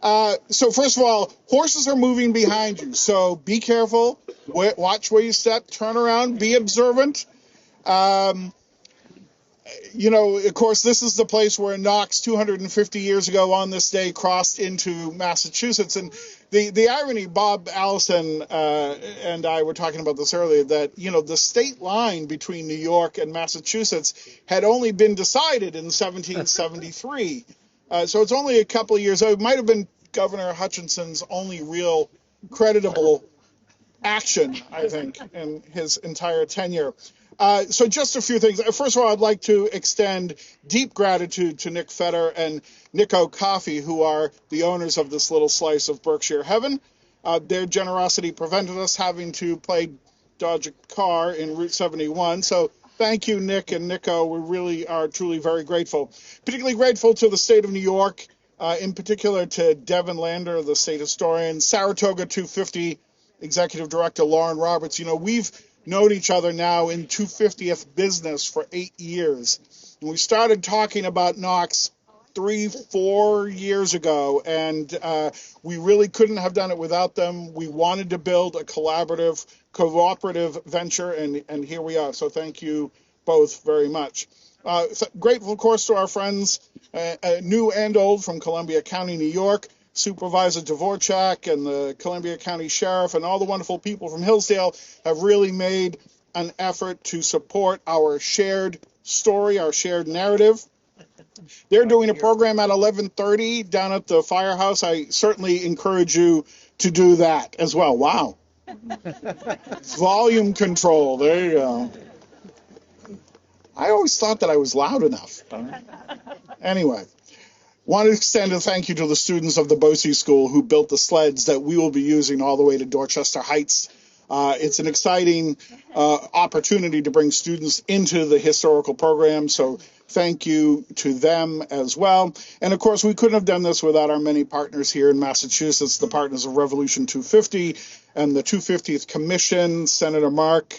So first of all, horses are moving behind you, so be careful. Watch where you step. Turn around. Be observant. Um, of course, this is the place where Knox, 250 years ago on this day, crossed into Massachusetts. And the irony, Bob Allison and I were talking about this earlier, that, the state line between New York and Massachusetts had only been decided in 1773. So it's only a couple of years old. It might have been Governor Hutchinson's only real creditable action, I think, in his entire tenure. So just a few things. First of all, I'd like to extend deep gratitude to Nick Fetter and Nico Coffey, who are the owners of this little slice of Berkshire heaven. Their generosity prevented us having to play dodge a car in Route 71. So thank you, Nick and Nico. We really are truly very grateful. Particularly grateful to the state of New York, in particular to Devin Lander, the state historian, Saratoga 250 Executive Director Lauren Roberts. We've known each other now in 250th business for 8 years. And we started talking about Knox 3-4 years ago, and we really couldn't have done it without them. We wanted to build a collaborative, cooperative venture, and here we are. So thank you both very much. Grateful, of course, to our friends, new and old, from Columbia County, New York, Supervisor Dvorak and the Columbia County Sheriff and all the wonderful people from Hillsdale have really made an effort to support our shared story, our shared narrative. They're doing a program at 11:30 down at the firehouse. I certainly encourage you to do that as well. Wow. Volume control. There you go. I always thought that I was loud enough. Anyway. Want to extend a thank you to the students of the Bosey School who built the sleds that we will be using all the way to Dorchester Heights. It's an exciting opportunity to bring students into the historical program, so thank you to them as well. And of course, we couldn't have done this without our many partners here in Massachusetts, the partners of Revolution 250 and the 250th Commission, Senator Mark,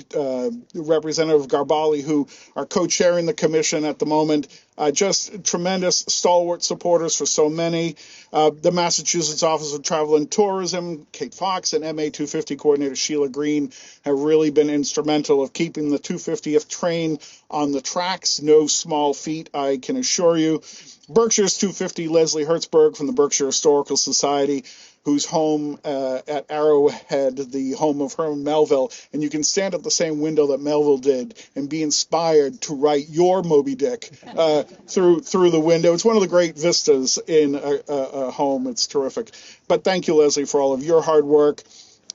Representative Garbali, who are co-chairing the commission at the moment. Just tremendous stalwart supporters for so many. The Massachusetts Office of Travel and Tourism, Kate Fox, and MA 250 coordinator Sheila Green have really been instrumental of keeping the 250th train on the tracks. No small feat, I can assure you. Berkshire's 250, Leslie Hertzberg from the Berkshire Historical Society, whose home at Arrowhead, the home of Herman Melville, and you can stand at the same window that Melville did and be inspired to write your Moby Dick through the window. It's one of the great vistas in a home. It's terrific. But thank you, Leslie, for all of your hard work.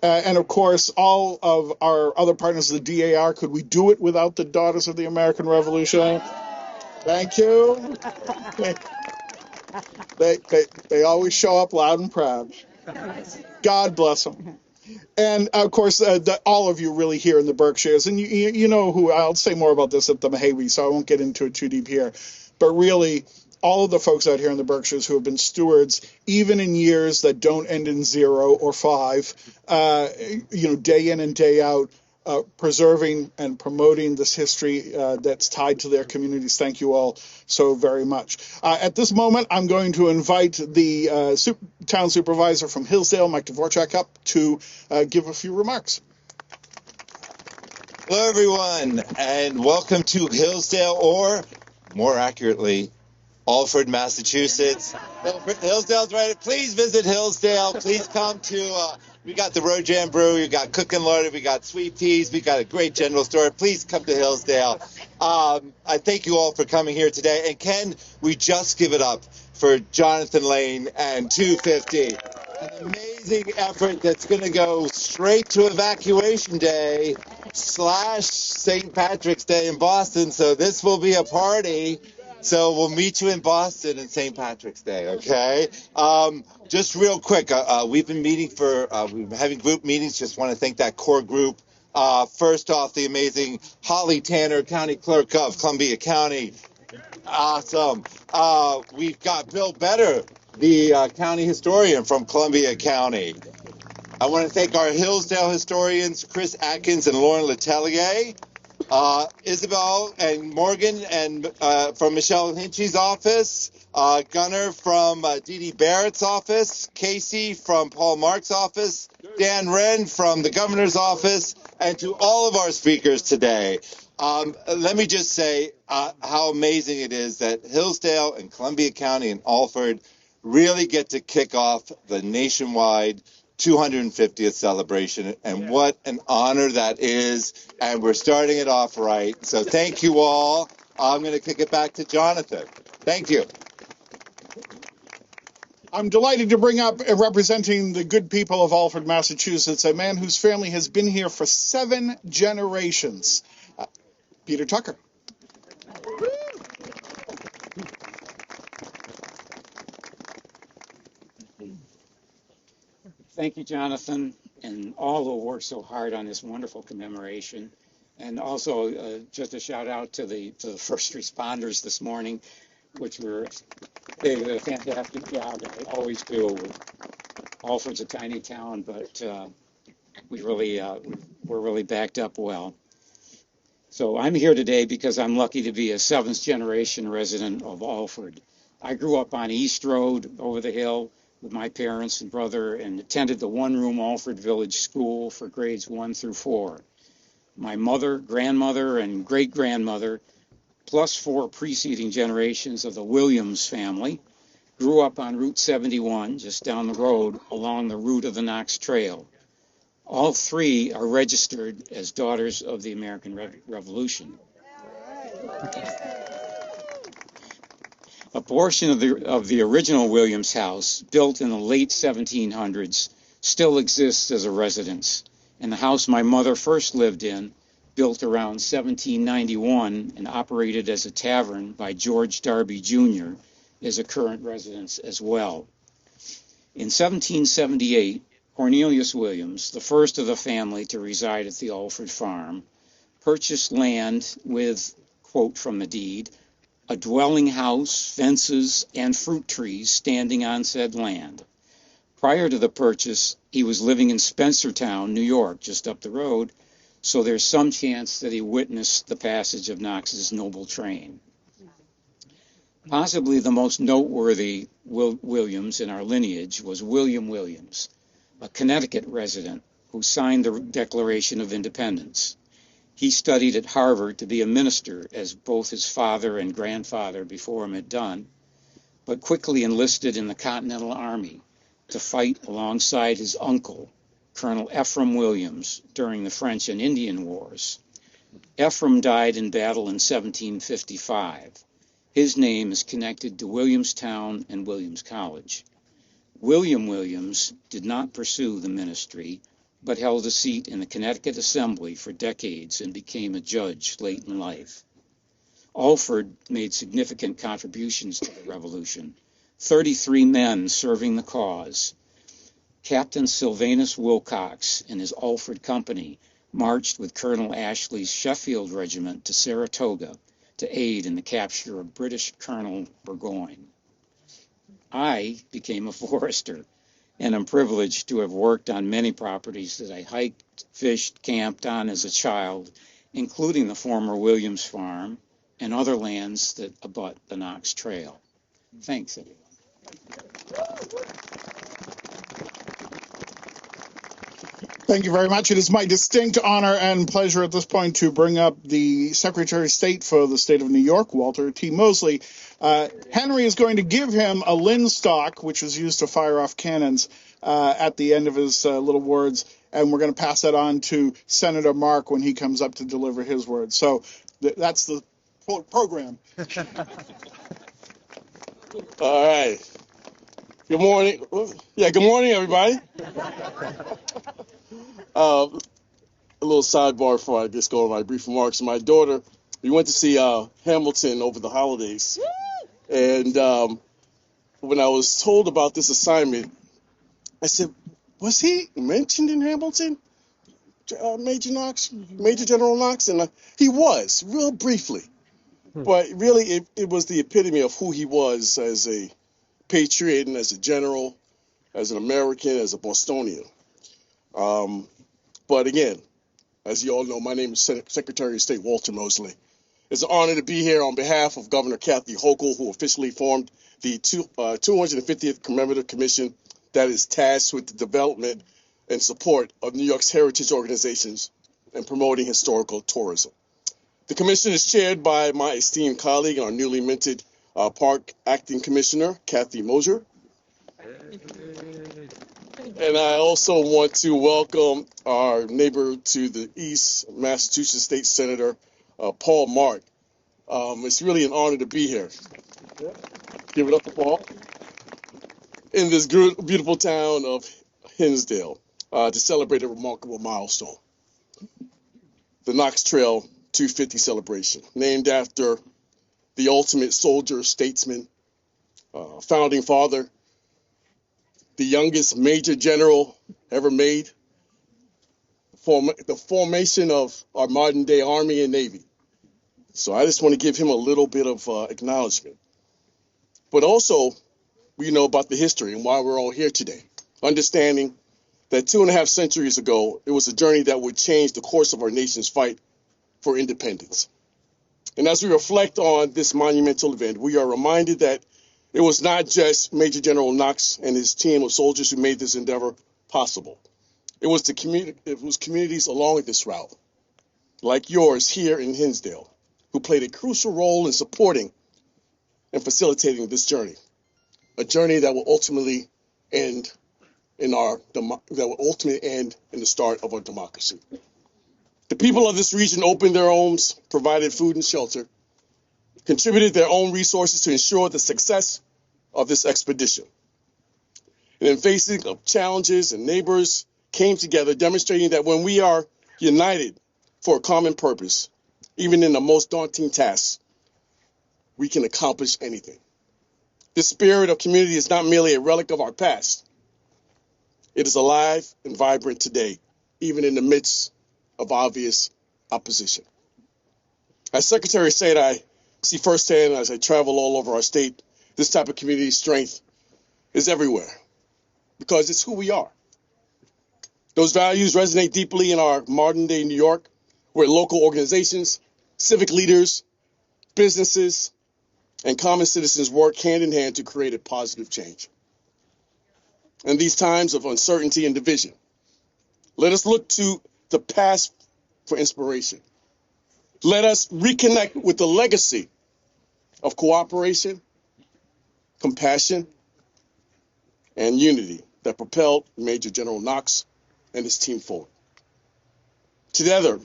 And of course, all of our other partners of the DAR. Could we do it without the Daughters of the American Revolution? Thank you. They always show up loud and proud. God bless them. And of course, all of you really here in the Berkshires, and you know who. I'll say more about this at the Mojave, so I won't get into it too deep here. But really, all of the folks out here in the Berkshires who have been stewards, even in years that don't end in 0 or 5, day in and day out, preserving and promoting this history that's tied to their communities. Thank you all so very much. At this moment, I'm going to invite the town supervisor from Hillsdale, Mike Dvorak, up to give a few remarks. Hello, everyone, and welcome to Hillsdale, or more accurately, Alfred, Massachusetts. Hillsdale's right. Please visit Hillsdale. Please come to... we got the Road Jam Brewery, we got Cook and Loaded, we got Sweet Peas, we got a great general store. Please come to Hillsdale. I thank you all for coming here today. And can we just give it up for Jonathan Lane and 250? An amazing effort that's going to go straight to Evacuation Day / St. Patrick's Day in Boston. So this will be a party. So we'll meet you in Boston on St. Patrick's Day, okay? Just real quick, we've been having group meetings. Just want to thank that core group. First off, the amazing Holly Tanner, County Clerk of Columbia County. Awesome. We've got Bill Better, the county historian from Columbia County. I want to thank our Hillsdale historians, Chris Atkins and Lauren Letelier. Isabel and Morgan and from Michelle Hinchy's office, Gunnar from Dee Dee Barrett's office, Casey from Paul Mark's office, Dan Wren from the governor's office, and to all of our speakers today. Let me just say how amazing it is that Hillsdale and Columbia County and Alford really get to kick off the nationwide 250th celebration, and what an honor that is, and we're starting it off right. So thank you all. I'm going to kick it back to Jonathan. Thank you. I'm delighted to bring up, representing the good people of Alford, Massachusetts, a man whose family has been here for 7 generations, Peter Tucker. Thank you, Jonathan, and all who worked so hard on this wonderful commemoration. And also, just a shout out to the first responders this morning, which they did a fantastic job. They always do. Alford's a tiny town, but we're really backed up well. So I'm here today because I'm lucky to be a 7th generation resident of Alford. I grew up on East Road over the hill with my parents and brother and attended the one-room Alford Village School for grades 1 through 4. My mother, grandmother, and great-grandmother, plus 4 preceding generations of the Williams family, grew up on Route 71, just down the road, along the route of the Knox Trail. All 3 are registered as daughters of the American Revolution. A portion of the original Williams house, built in the late 1700s, still exists as a residence, and the house my mother first lived in, built around 1791 and operated as a tavern by George Darby Jr., is a current residence as well. In 1778, Cornelius Williams, the first of the family to reside at the Alford farm, purchased land with, quote from the deed, a dwelling house, fences, and fruit trees standing on said land. Prior to the purchase, he was living in Spencertown, New York, just up the road, so there's some chance that he witnessed the passage of Knox's noble train. Possibly the most noteworthy Williams in our lineage was William Williams, a Connecticut resident who signed the Declaration of Independence. He studied at Harvard to be a minister, as both his father and grandfather before him had done, but quickly enlisted in the Continental Army to fight alongside his uncle, Colonel Ephraim Williams, during the French and Indian Wars. Ephraim died in battle in 1755. His name is connected to Williamstown and Williams College. William Williams did not pursue the ministry, but held a seat in the Connecticut Assembly for decades and became a judge late in life. Alford made significant contributions to the Revolution, 33 men serving the cause. Captain Sylvanus Wilcox and his Alford Company marched with Colonel Ashley's Sheffield Regiment to Saratoga to aid in the capture of British Colonel Burgoyne. I became a forester, and am privileged to have worked on many properties that I hiked, fished, camped on as a child, including the former Williams Farm and other lands that abut the Knox Trail. Thanks, everyone. Thank you very much. It is my distinct honor and pleasure at this point to bring up the Secretary of State for the state of New York, Walter T. Mosley. Henry is going to give him a linstock, which was used to fire off cannons, at the end of his little words, and we're going to pass that on to Senator Mark when he comes up to deliver his words. So that's the program. All right. Good morning. Yeah, good morning, everybody. A little sidebar before I just go over my brief remarks. My daughter, we went to see Hamilton over the holidays. And when I was told about this assignment, I said, was he mentioned in Hamilton? Major General Knox? And he was, real briefly. But really, it was the epitome of who he was as a patriot and as a general, as an American, as a Bostonian. But again, as you all know, my name is Secretary of State Walter Mosley. It's an honor to be here on behalf of Governor Kathy Hochul, who officially formed the 250th Commemorative Commission that is tasked with the development and support of New York's heritage organizations and promoting historical tourism. The commission is chaired by my esteemed colleague, our newly minted Park Acting Commissioner, Kathy Mosier. And I also want to welcome our neighbor to the east, Massachusetts State Senator Paul Mark. It's really an honor to be here. Give it up for Paul. In this beautiful town of Hinsdale to celebrate a remarkable milestone. The Knox Trail 250 celebration, named after the ultimate soldier, statesman, founding father, the youngest major general ever made, the formation of our modern day Army and Navy. So I just want to give him a little bit of acknowledgement. But also, we know about the history and why we're all here today, understanding that 2.5 centuries ago, it was a journey that would change the course of our nation's fight for independence. And as we reflect on this monumental event, we are reminded that it was not just Major General Knox and his team of soldiers who made this endeavor possible. It was communities along this route, like yours here in Hinsdale, who played a crucial role in supporting and facilitating this journey, a journey that will ultimately end in the start of our democracy. The people of this region opened their homes, provided food and shelter, contributed their own resources to ensure the success of this expedition. And in facing of challenges, and neighbors came together, demonstrating that when we are united for a common purpose, even in the most daunting tasks, we can accomplish anything. This spirit of community is not merely a relic of our past. It is alive and vibrant today, even in the midst of obvious opposition. As Secretary said, I see firsthand as I travel all over our state, this type of community strength is everywhere because it's who we are. Those values resonate deeply in our modern day New York, where local organizations, civic leaders, businesses, and common citizens work hand in hand to create a positive change. In these times of uncertainty and division, let us look to the past for inspiration. Let us reconnect with the legacy of cooperation, compassion, and unity that propelled Major General Knox and his team forward. Together,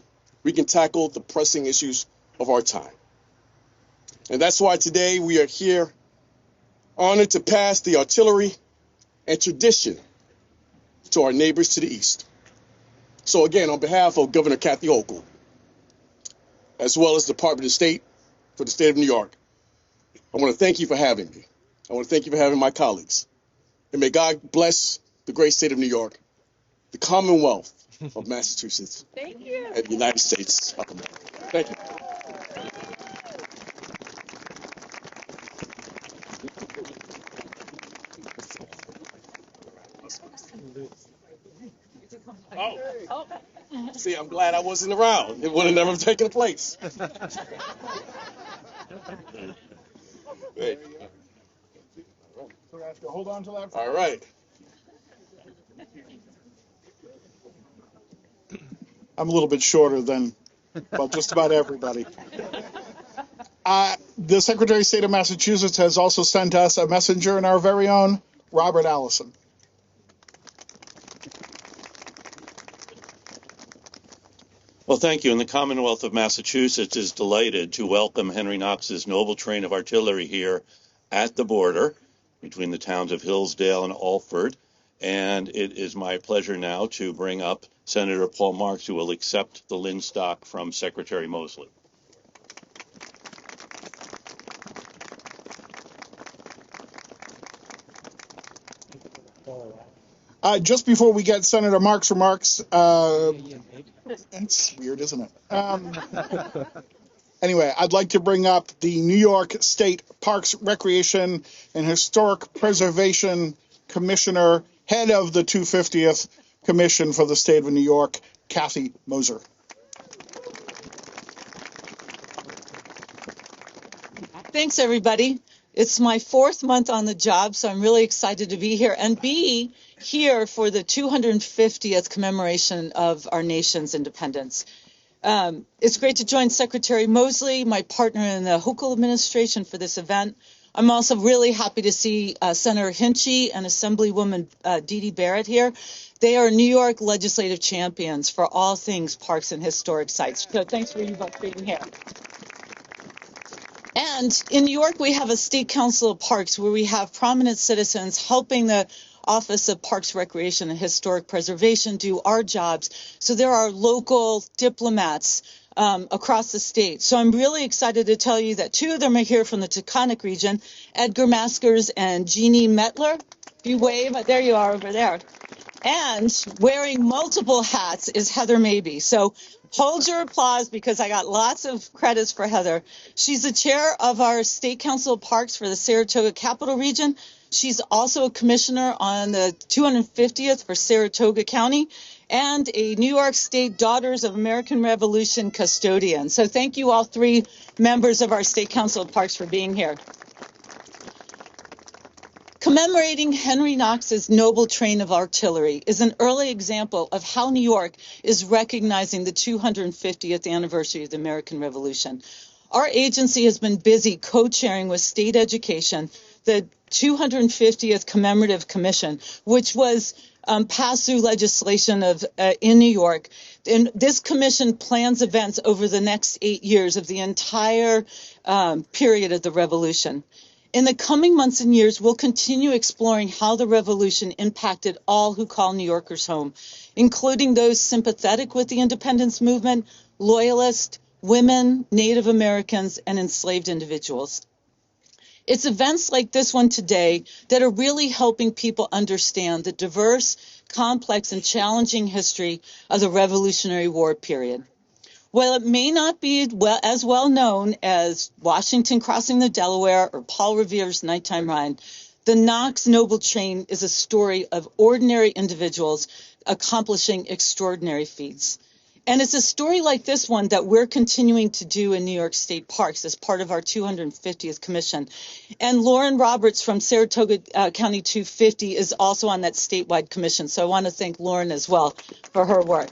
we can tackle the pressing issues of our time. And that's why today we are here, honored to pass the artillery and tradition to our neighbors to the east. So again, on behalf of Governor Kathy Hochul, as well as the Department of State for the state of New York, I want to thank you for having me. I want to thank you for having my colleagues. And may God bless the great state of New York, the Commonwealth of Massachusetts, Thank you. and the United States of America. Thank you. Oh. See, I'm glad I wasn't around. It would have never taken place. Wait. So I have to hold on to that. All right. I'm a little bit shorter than, well, just about everybody. The Secretary of State of Massachusetts has also sent us a messenger in our very own Robert Allison. Well, thank you. And the Commonwealth of Massachusetts is delighted to welcome Henry Knox's noble train of artillery here at the border between the towns of Hillsdale and Alford. And it is my pleasure now to bring up Senator Paul Marks, who will accept the linstock from Secretary Mosley. Just before we get Senator Marks' remarks, it's weird, isn't it? Anyway, I'd like to bring up the New York State Parks, Recreation, and Historic Preservation Commissioner, head of the 250th Commission for the State of New York, Kathy Mosier. Thanks, everybody. It's my 4th month on the job, so I'm really excited to be here and be here for the 250th commemoration of our nation's independence. It's great to join Secretary Mosley, my partner in the Hochul administration, for this event. I'm also really happy to see Senator Hinchey and Assemblywoman Dee Dee Barrett here. They are New York legislative champions for all things parks and historic sites. So thanks for you both being here. And in New York, we have a State Council of Parks where we have prominent citizens helping the Office of Parks, Recreation, and Historic Preservation do our jobs. So there are local diplomats across the state. So I'm really excited to tell you that 2 of them are here from the Taconic region, Edgar Maskers and Jeannie Metler. If you wave, there you are over there. And wearing multiple hats is Heather Mabey. So hold your applause because I got lots of credits for Heather. She's the chair of our State Council of Parks for the Saratoga Capital Region. She's also a commissioner on the 250th for Saratoga County and a New York State Daughters of American Revolution custodian. So thank you all 3 members of our State Council of Parks for being here. Commemorating Henry Knox's noble train of artillery is an early example of how New York is recognizing the 250th anniversary of the American Revolution. Our agency has been busy co-chairing with state education the 250th Commemorative Commission, which was passed through legislation in New York. And this commission plans events over the next 8 years of the entire period of the Revolution. In the coming months and years, we'll continue exploring how the Revolution impacted all who call New Yorkers home, including those sympathetic with the independence movement, loyalists, women, Native Americans, and enslaved individuals. It's events like this one today that are really helping people understand the diverse, complex, and challenging history of the Revolutionary War period. While it may not be as well known as Washington crossing the Delaware or Paul Revere's Nighttime Ride, the Knox Noble Train is a story of ordinary individuals accomplishing extraordinary feats. And it's a story like this one that we're continuing to do in New York State Parks as part of our 250th commission. And Lauren Roberts from Saratoga County 250 is also on that statewide commission. So I want to thank Lauren as well for her work.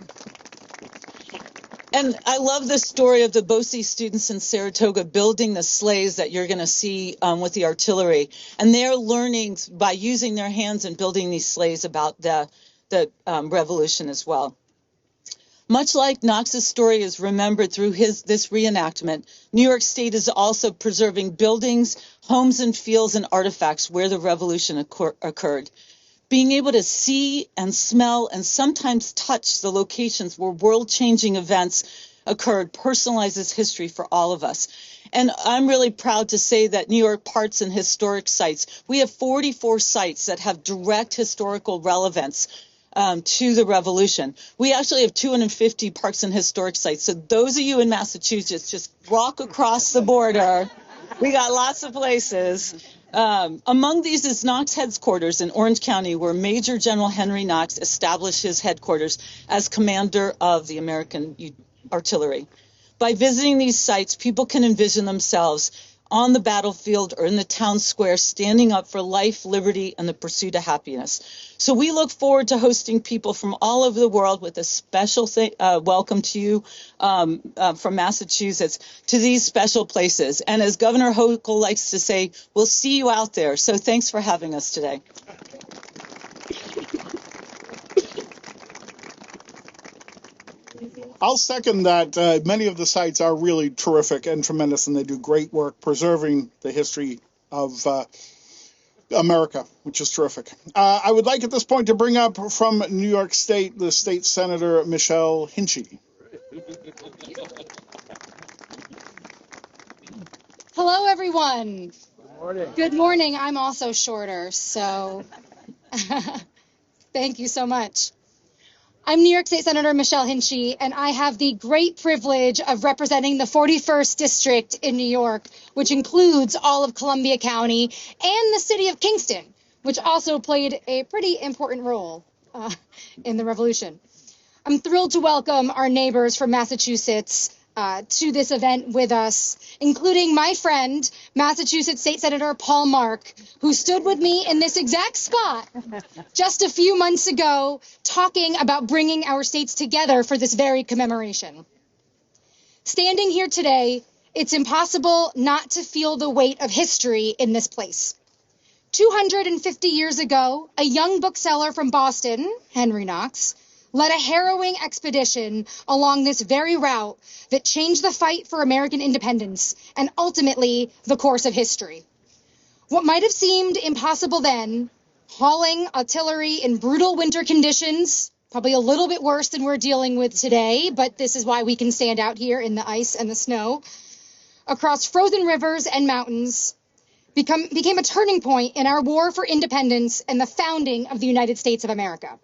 And I love the story of the BOCES students in Saratoga building the sleighs that you're going to see with the artillery. And they're learning by using their hands and building these sleighs about the revolution as well. Much like Knox's story is remembered through this reenactment, New York State is also preserving buildings, homes, and fields and artifacts where the revolution occurred. Being able to see and smell and sometimes touch the locations where world-changing events occurred personalizes history for all of us. And I'm really proud to say that New York Parks and Historic Sites, we have 44 sites that have direct historical relevance to the revolution. We actually have 250 parks and historic sites. So those of you in Massachusetts, just walk across the border. We got lots of places. Among these is Knox headquarters in Orange County, where Major General Henry Knox established his headquarters as commander of the American artillery. By visiting these sites, people can envision themselves on the battlefield or in the town square, standing up for life, liberty, and the pursuit of happiness. So we look forward to hosting people from all over the world with a special welcome to you from Massachusetts to these special places. And as Governor Hochul likes to say, we'll see you out there. So thanks for having us today. I'll second that. Many of the sites are really terrific and tremendous, and they do great work preserving the history of America, which is terrific. I would like at this point to bring up from New York State, the state senator, Michelle Hinchey. Hello, everyone. Good morning. Good morning. I'm also shorter, so thank you so much. I'm New York State Senator Michelle Hinchey, and I have the great privilege of representing the 41st District in New York, which includes all of Columbia County and the city of Kingston, which also played a pretty important role in the Revolution. I'm thrilled to welcome our neighbors from Massachusetts to this event with us, including my friend, Massachusetts State Senator Paul Mark, who stood with me in this exact spot just a few months ago, talking about bringing our states together for this very commemoration. Standing here today, it's impossible not to feel the weight of history in this place. 250 years ago, a young bookseller from Boston, Henry Knox, led a harrowing expedition along this very route that changed the fight for American independence and ultimately the course of history. What might have seemed impossible then, hauling artillery in brutal winter conditions, probably a little bit worse than we're dealing with today, but this is why we can stand out here in the ice and the snow, across frozen rivers and mountains, became a turning point in our war for independence and the founding of the United States of America.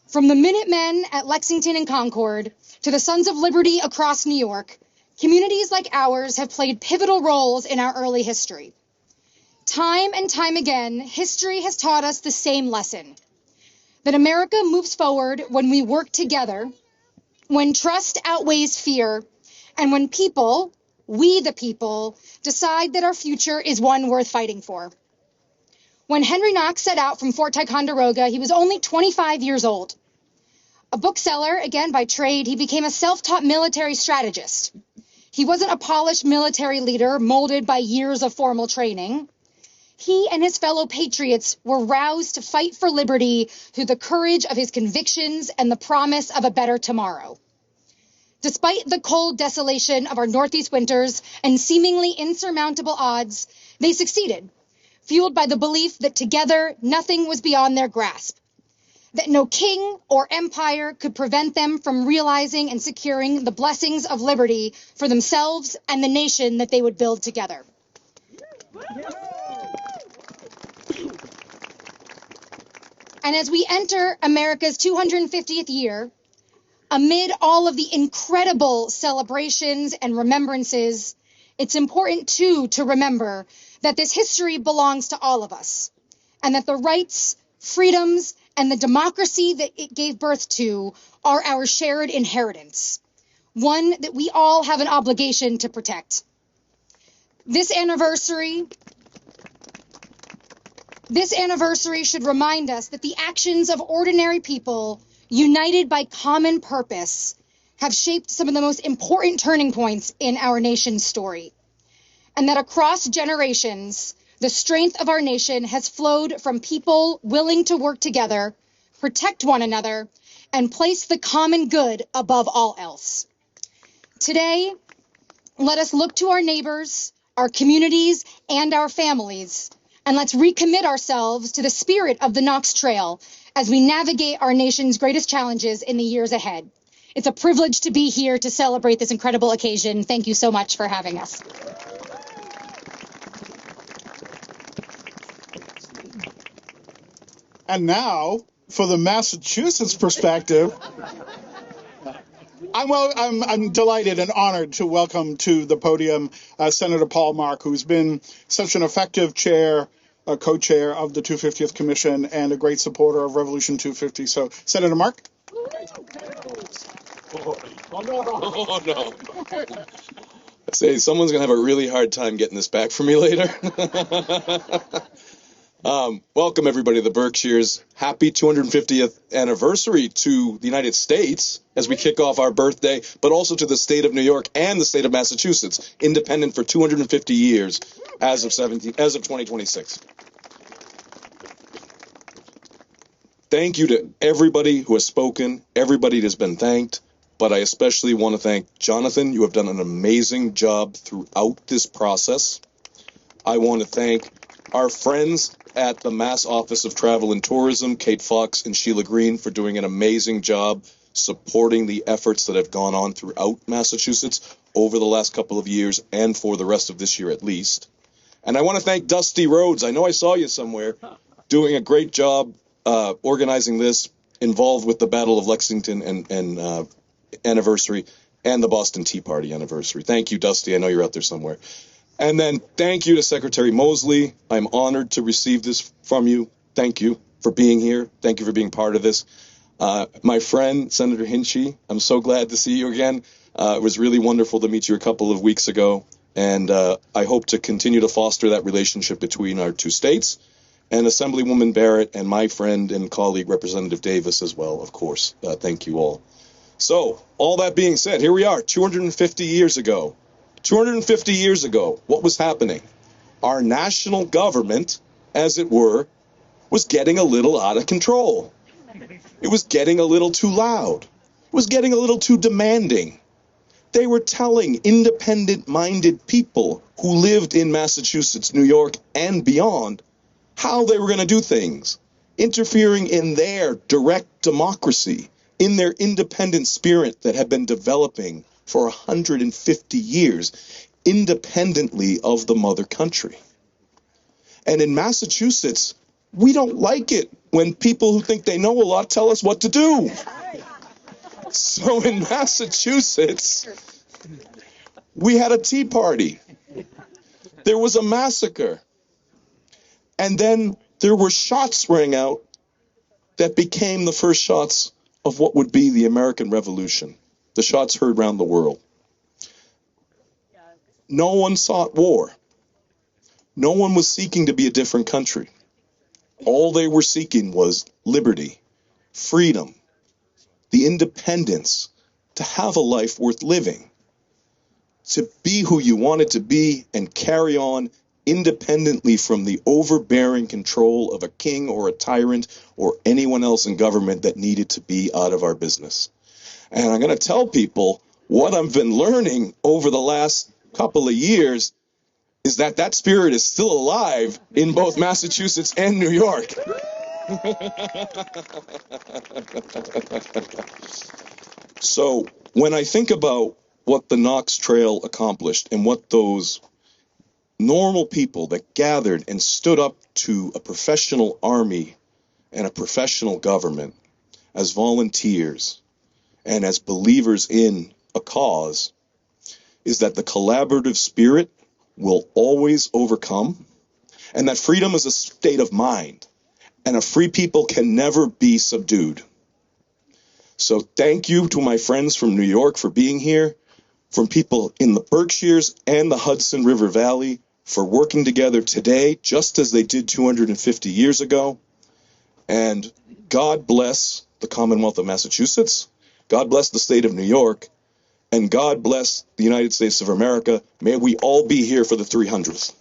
From the Minutemen at Lexington and Concord to the Sons of Liberty across New York, communities like ours have played pivotal roles in our early history. Time and time again, history has taught us the same lesson, that America moves forward when we work together, when trust outweighs fear, and when people, we the people, decide that our future is one worth fighting for. When Henry Knox set out from Fort Ticonderoga, he was only 25 years old. A bookseller, again by trade, he became a self-taught military strategist. He wasn't a polished military leader molded by years of formal training. He and his fellow patriots were roused to fight for liberty through the courage of his convictions and the promise of a better tomorrow. Despite the cold desolation of our Northeast winters and seemingly insurmountable odds, they succeeded, fueled by the belief that together nothing was beyond their grasp, that no king or empire could prevent them from realizing and securing the blessings of liberty for themselves and the nation that they would build together. And as we enter America's 250th year, amid all of the incredible celebrations and remembrances, it's important, too, to remember that this history belongs to all of us, and that the rights, freedoms, and the democracy that it gave birth to are our shared inheritance, one that we all have an obligation to protect. This anniversary should remind us that the actions of ordinary people, united by common purpose, have shaped some of the most important turning points in our nation's story, and that across generations, the strength of our nation has flowed from people willing to work together, protect one another, and place the common good above all else. Today, let us look to our neighbors, our communities, and our families, and let's recommit ourselves to the spirit of the Knox Trail as we navigate our nation's greatest challenges in the years ahead. It's a privilege to be here to celebrate this incredible occasion. Thank you so much for having us. And now, for the Massachusetts perspective, I'm delighted and honored to welcome to the podium Senator Paul Mark, who's been such an effective co-chair of the 250th Commission and a great supporter of Revolution 250. So, Senator Mark? Oh, no. I say someone's going to have a really hard time getting this back for me later. Welcome, everybody, to the Berkshires. Happy 250th anniversary to the United States as we kick off our birthday, but also to the state of New York and the state of Massachusetts, independent for 250 years as of 2026. Thank you to everybody who has spoken, everybody that has been thanked, but I especially want to thank Jonathan. You have done an amazing job throughout this process. I want to thank our friends at the Mass Office of Travel and Tourism, Kate Fox and Sheila Green, for doing an amazing job supporting the efforts that have gone on throughout Massachusetts over the last couple of years and for the rest of this year at least. And I want to thank Dusty Rhodes. I know I saw you somewhere doing a great job organizing this, involved with the Battle of Lexington and anniversary and the Boston Tea Party anniversary. Thank you, Dusty. I know you're out there somewhere. And then thank you to Secretary Mosley. I'm honored to receive this from you. Thank you for being here. Thank you for being part of this. My friend, Senator Hinchey, I'm so glad to see you again. It was really wonderful to meet you a couple of weeks ago, and I hope to continue to foster that relationship between our two states, and Assemblywoman Barrett and my friend and colleague, Representative Davis, as well, of course. Thank you all. So, all that being said, here we are, 250 years ago. 250 years ago, what was happening? Our national government, as it were, was getting a little out of control. It was getting a little too loud. It was getting a little too demanding. They were telling independent-minded people who lived in Massachusetts, New York, and beyond how they were going to do things, interfering in their direct democracy, in their independent spirit that had been developing for 150 years, independently of the mother country. And in Massachusetts, we don't like it when people who think they know a lot tell us what to do. So in Massachusetts, we had a tea party. There was a massacre. And then there were shots rang out that became the first shots of what would be the American Revolution. The shots heard around the world. No one sought war. No one was seeking to be a different country. All they were seeking was liberty, freedom, the independence, to have a life worth living, to be who you wanted to be and carry on independently from the overbearing control of a king or a tyrant or anyone else in government that needed to be out of our business. And I'm going to tell people what I've been learning over the last couple of years is that that spirit is still alive in both Massachusetts and New York. So when I think about what the Knox Trail accomplished and what those normal people that gathered and stood up to a professional army and a professional government as volunteers and as believers in a cause, is that the collaborative spirit will always overcome, and that freedom is a state of mind, and a free people can never be subdued. So thank you to my friends from New York for being here, from people in the Berkshires and the Hudson River Valley for working together today, just as they did 250 years ago. And God bless the Commonwealth of Massachusetts, God bless the state of New York, and God bless the United States of America. May we all be here for the 300th.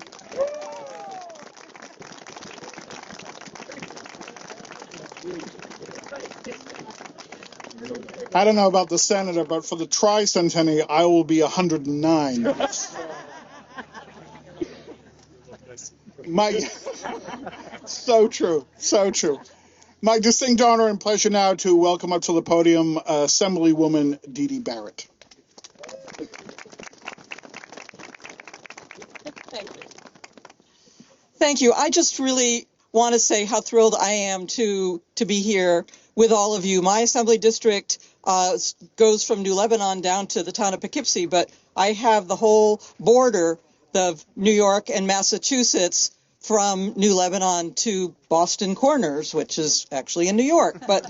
I don't know about the senator, but for the tricentennial, I will be 109. So true, so true. My distinct honor and pleasure now to welcome up to the podium Assemblywoman Dee Dee Barrett. Thank you. I just really want to say how thrilled I am to be here with all of you. My assembly district goes from New Lebanon down to the town of Poughkeepsie, but I have the whole border of New York and Massachusetts from New Lebanon to Boston Corners, which is actually in New York. But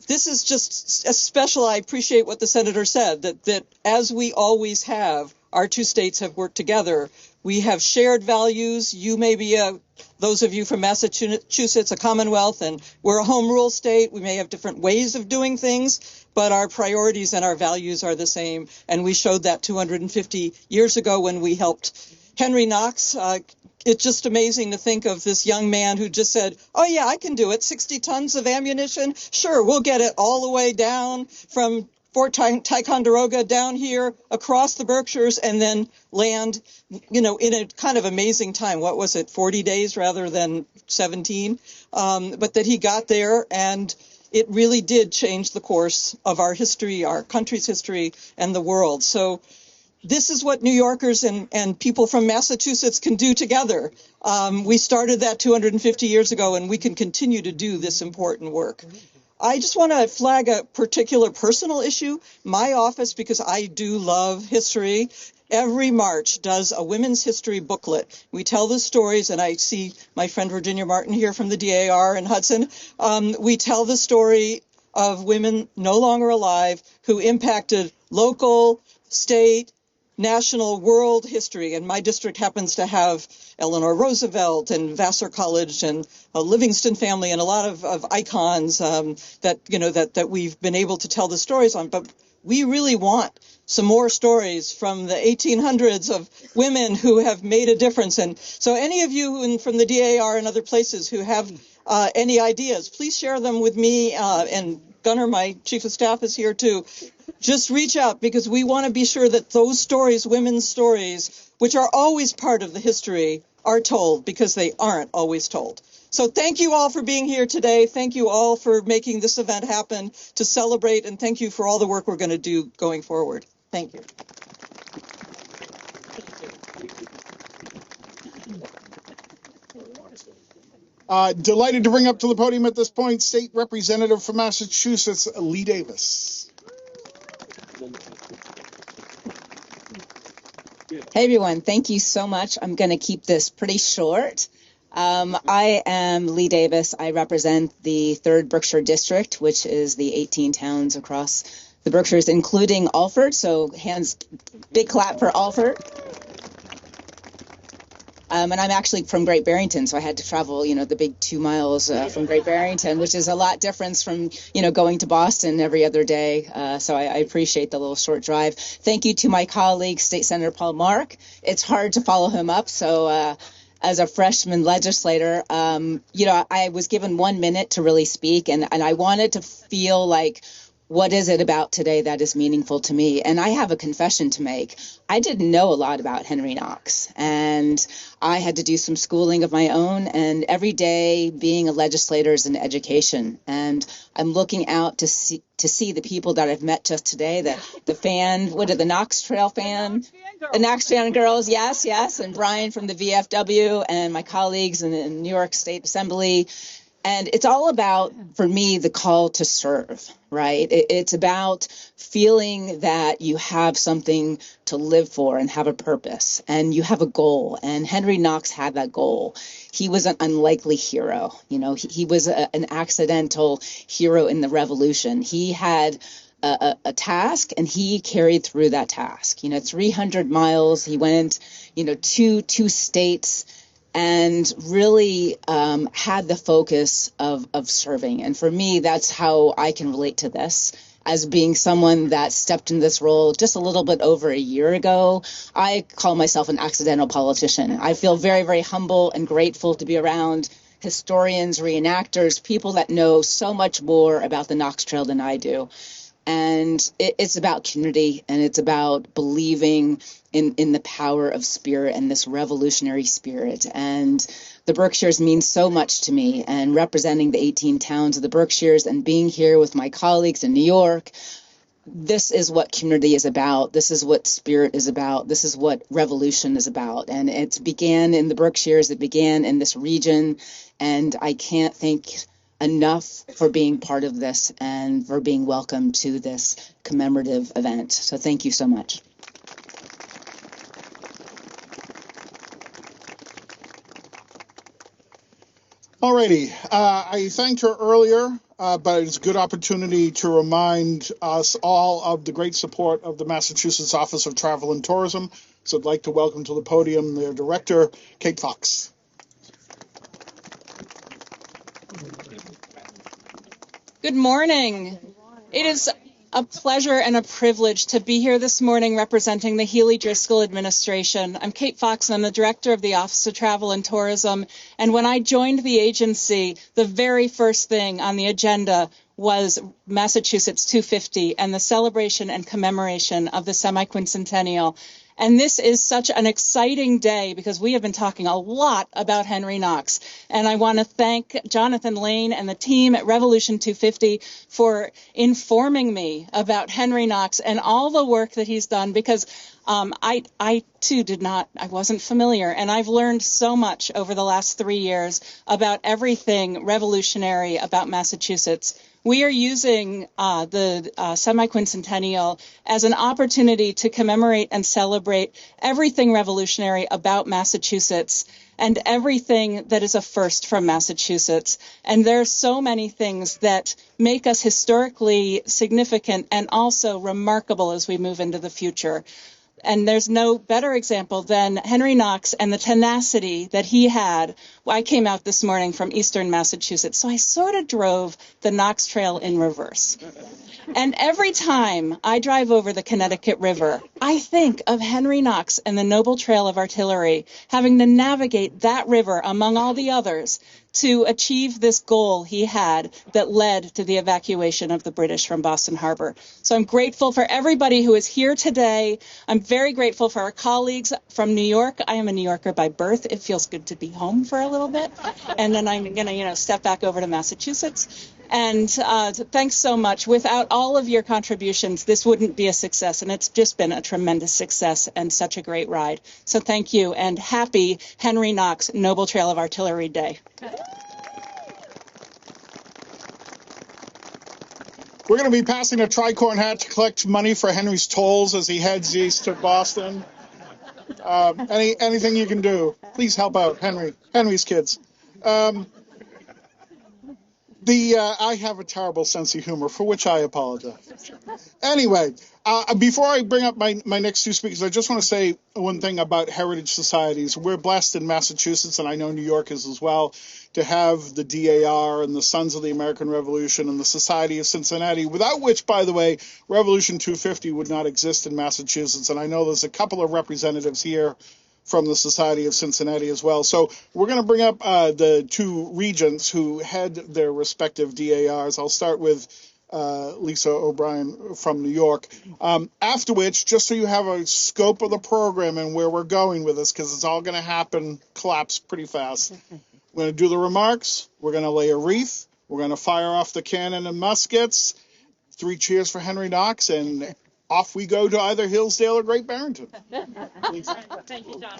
this is just a special. I appreciate what the senator said, that as we always have, our two states have worked together. We have shared values. You may be those of you from Massachusetts, a Commonwealth, and we're a home rule state. We may have different ways of doing things, but our priorities and our values are the same. And we showed that 250 years ago when we helped Henry Knox. It's just amazing to think of this young man who just said, oh, yeah, I can do it. 60 tons of ammunition. Sure, we'll get it all the way down from Fort Ticonderoga down here across the Berkshires and then land, in a kind of amazing time. What was it, 40 days rather than 17? But that he got there, and it really did change the course of our history, our country's history, and the world. So this is what New Yorkers and people from Massachusetts can do together. We started that 250 years ago, and we can continue to do this important work. I just want to flag a particular personal issue. My office, because I do love history, every March does a women's history booklet. We tell the stories, and I see my friend Virginia Martin here from the DAR in Hudson. We tell the story of women no longer alive who impacted local, state, national, world history. And my district happens to have Eleanor Roosevelt and Vassar College and a Livingston family and a lot of icons that we've been able to tell the stories on. But we really want some more stories from the 1800s of women who have made a difference. And so any of you from the DAR and other places who have any ideas, please share them with me. And Gunnar, my chief of staff, is here too. Just reach out, because we want to be sure that those stories, women's stories, which are always part of the history, are told, because they aren't always told. So thank you all for being here today. Thank you all for making this event happen to celebrate, and thank you for all the work we're going to do going forward. Thank you. Delighted to bring up to the podium at this point State Representative from Massachusetts, Lee Davis. Hey everyone, thank you so much. I'm going to keep this pretty short. I am Lee Davis. I represent the 3rd Berkshire District, which is the 18 towns across the Berkshires, including Alford. So big clap for Alford. And I'm actually from Great Barrington, so I had to travel, the big 2 miles from Great Barrington, which is a lot different from, going to Boston every other day. So I appreciate the little short drive. Thank you to my colleague, State Senator Paul Mark. It's hard to follow him up, so as a freshman legislator, I was given 1 minute to really speak, and I wanted to feel like, what is it about today that is meaningful to me? And I have a confession to make. I didn't know a lot about Henry Knox, and I had to do some schooling of my own, and every day being a legislator is an education. And I'm looking out to see the people that I've met just today, the Knox Trail fan? The Knox fan girls, yes, and Brian from the VFW, and my colleagues in the New York State Assembly. And it's all about, for me, the call to serve, right? It's about feeling that you have something to live for and have a purpose, and you have a goal. And Henry Knox had that goal. He was an unlikely hero. He was an accidental hero in the Revolution. He had a task, and he carried through that task. 300 miles. He went, two states, and really had the focus of serving. And for me, that's how I can relate to this. As being someone that stepped in this role just a little bit over a year ago, I call myself an accidental politician. I feel very, very humble and grateful to be around historians, reenactors, people that know so much more about the Knox Trail than I do. And it's about community, and it's about believing in the power of spirit and this revolutionary spirit. And the Berkshires mean so much to me, and representing the 18 towns of the Berkshires and being here with my colleagues in New York, this is what community is about. This is what spirit is about. This is what revolution is about. And it began in the Berkshires. It began in this region. And I can't thank enough for being part of this and for being welcome to this commemorative event. So thank you so much. Alrighty, I thanked her earlier, but it's a good opportunity to remind us all of the great support of the Massachusetts Office of Travel and Tourism. So I'd like to welcome to the podium their director, Kate Fox. Good morning. It is a pleasure and a privilege to be here this morning representing the Healy Driscoll administration. I'm Kate Fox, and I'm the director of the Office of Travel and Tourism. And when I joined the agency, the very first thing on the agenda was Massachusetts 250 and the celebration and commemoration of the semi-quincentennial. And this is such an exciting day because we have been talking a lot about Henry Knox. And I want to thank Jonathan Lane and the team at Revolution 250 for informing me about Henry Knox and all the work that he's done, because I too I wasn't familiar. And I've learned so much over the last 3 years about everything revolutionary about Massachusetts. We are using the semi-quincentennial as an opportunity to commemorate and celebrate everything revolutionary about Massachusetts and everything that is a first from Massachusetts. And there are so many things that make us historically significant and also remarkable as we move into the future. And there's no better example than Henry Knox and the tenacity that he had. I came out this morning from eastern Massachusetts, so I sort of drove the Knox Trail in reverse. And every time I drive over the Connecticut River, I think of Henry Knox and the Noble Trail of Artillery, having to navigate that river among all the others to achieve this goal he had that led to the evacuation of the British from Boston Harbor. So I'm grateful for everybody who is here today. I'm very grateful for our colleagues from New York. I am a New Yorker by birth. It feels good to be home for a little bit. And then I'm going to, step back over to Massachusetts. And thanks so much. Without all of your contributions, this wouldn't be a success. And it's just been a tremendous success and such a great ride. So thank you, and happy Henry Knox Noble Trail of Artillery Day. We're going to be passing a tricorn hat to collect money for Henry's tolls as he heads east to Boston. Anything you can do, please help out Henry's kids. I have a terrible sense of humor, for which I apologize. Anyway, before I bring up my next two speakers, I just want to say one thing about heritage societies. We're blessed in Massachusetts, and I know New York is as well, to have the DAR and the Sons of the American Revolution and the Society of Cincinnati, without which, by the way, Revolution 250 would not exist in Massachusetts. And I know there's a couple of representatives here from the Society of Cincinnati as well. So we're going to bring up the two regents who head their respective DARs. I'll start with Lisa O'Brien from New York. After which, just so you have a scope of the program and where we're going with this, because it's all going to collapse pretty fast. We're going to do the remarks. We're going to lay a wreath. We're going to fire off the cannon and muskets. 3 cheers for Henry Knox, and off we go to either Hillsdale or Great Barrington. Thank you, John.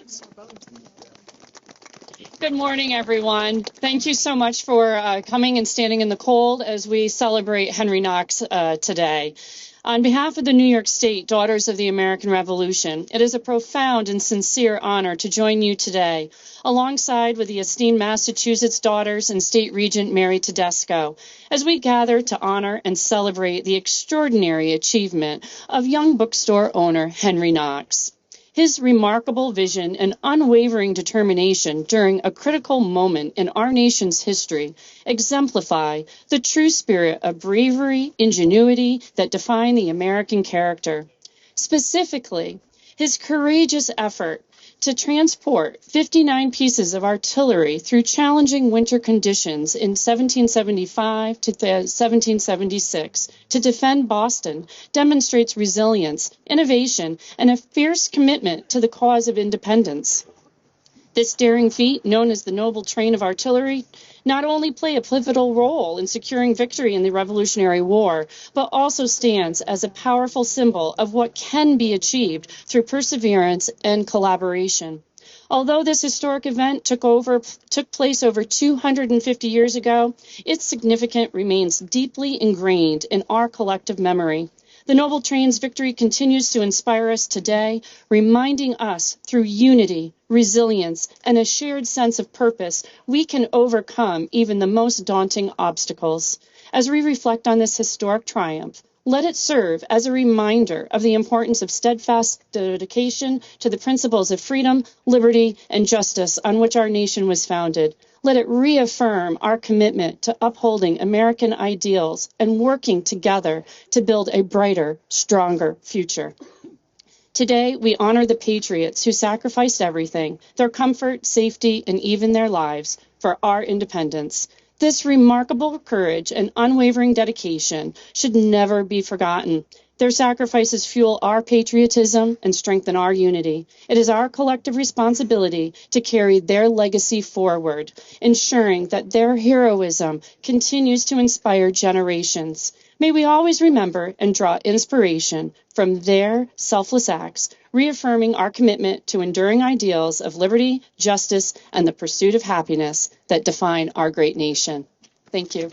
Good morning, everyone. Thank you so much for coming and standing in the cold as we celebrate Henry Knox today. On behalf of the New York State Daughters of the American Revolution, it is a profound and sincere honor to join you today, alongside with the esteemed Massachusetts Daughters and State Regent Mary Tedesco, as we gather to honor and celebrate the extraordinary achievement of young bookstore owner Henry Knox. His remarkable vision and unwavering determination during a critical moment in our nation's history exemplify the true spirit of bravery, ingenuity that define the American character. Specifically, his courageous effort to transport 59 pieces of artillery through challenging winter conditions in 1775 to 1776 to defend Boston demonstrates resilience, innovation, and a fierce commitment to the cause of independence. This daring feat, known as the Noble Train of Artillery, not only play a pivotal role in securing victory in the Revolutionary War, but also stands as a powerful symbol of what can be achieved through perseverance and collaboration. Although this historic event took place over 250 years ago, its significance remains deeply ingrained in our collective memory. The Noble Train's victory continues to inspire us today, reminding us through unity, resilience, and a shared sense of purpose, we can overcome even the most daunting obstacles. As we reflect on this historic triumph, let it serve as a reminder of the importance of steadfast dedication to the principles of freedom, liberty, and justice on which our nation was founded. Let it reaffirm our commitment to upholding American ideals and working together to build a brighter, stronger future. Today, we honor the patriots who sacrificed everything, their comfort, safety, and even their lives, for our independence. This remarkable courage and unwavering dedication should never be forgotten. Their sacrifices fuel our patriotism and strengthen our unity. It is our collective responsibility to carry their legacy forward, ensuring that their heroism continues to inspire generations. May we always remember and draw inspiration from their selfless acts, reaffirming our commitment to enduring ideals of liberty, justice, and the pursuit of happiness that define our great nation. Thank you.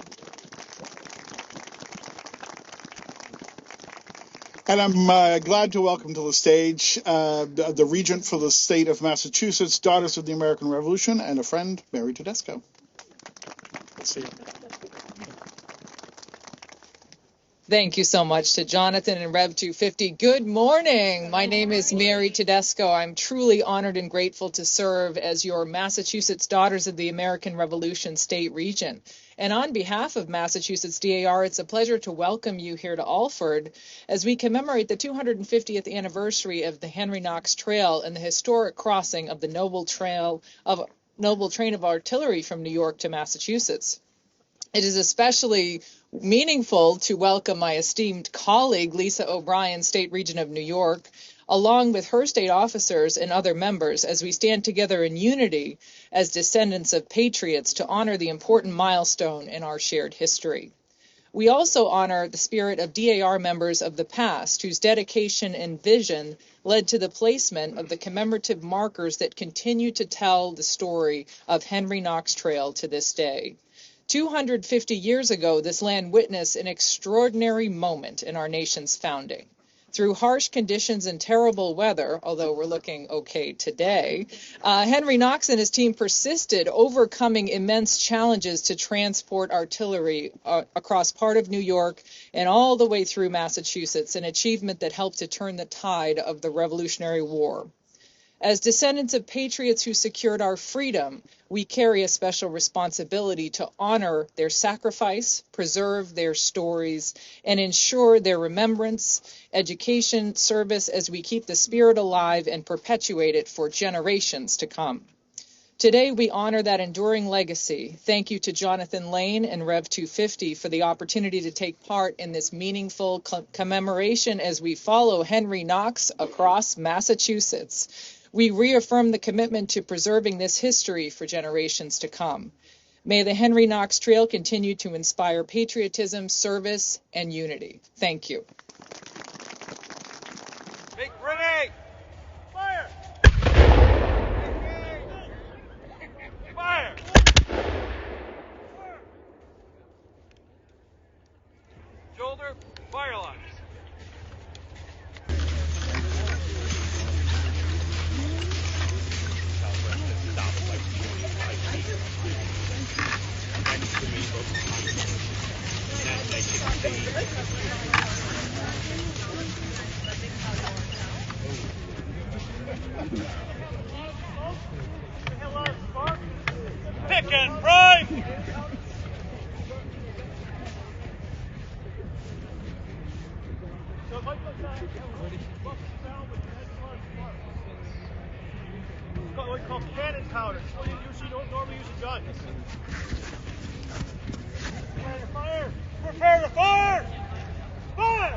And I'm glad to welcome to the stage the Regent for the state of Massachusetts, Daughters of the American Revolution, and a friend, Mary Tedesco. Let's see. Thank you so much to Jonathan and Rev 250. Good morning. My name is Mary Tedesco. I'm truly honored and grateful to serve as your Massachusetts Daughters of the American Revolution State Regent. And on behalf of Massachusetts DAR, it's a pleasure to welcome you here to Alford as we commemorate the 250th anniversary of the Henry Knox Trail and the historic crossing of the noble train of artillery from New York to Massachusetts. It is especially meaningful to welcome my esteemed colleague, Lisa O'Brien, State Regent of New York, along with her state officers and other members as we stand together in unity as descendants of patriots to honor the important milestone in our shared history. We also honor the spirit of DAR members of the past whose dedication and vision led to the placement of the commemorative markers that continue to tell the story of Henry Knox Trail to this day. 250 years ago, this land witnessed an extraordinary moment in our nation's founding. Through harsh conditions and terrible weather, although we're looking okay today, Henry Knox and his team persisted, overcoming immense challenges to transport artillery across part of New York and all the way through Massachusetts, an achievement that helped to turn the tide of the Revolutionary War. As descendants of patriots who secured our freedom, we carry a special responsibility to honor their sacrifice, preserve their stories, and ensure their remembrance, education, service as we keep the spirit alive and perpetuate it for generations to come. Today, we honor that enduring legacy. Thank you to Jonathan Lane and Rev 250 for the opportunity to take part in this meaningful commemoration as we follow Henry Knox across Massachusetts. We reaffirm the commitment to preserving this history for generations to come. May the Henry Knox Trail continue to inspire patriotism, service, and unity. Thank you. Big Brittany! Fire! Fire! Shoulder, fire lines. Pick and prime! What we call cannon powder. It's what you usually normally use a gun. Prepare to fire! Prepare to fire! Fire!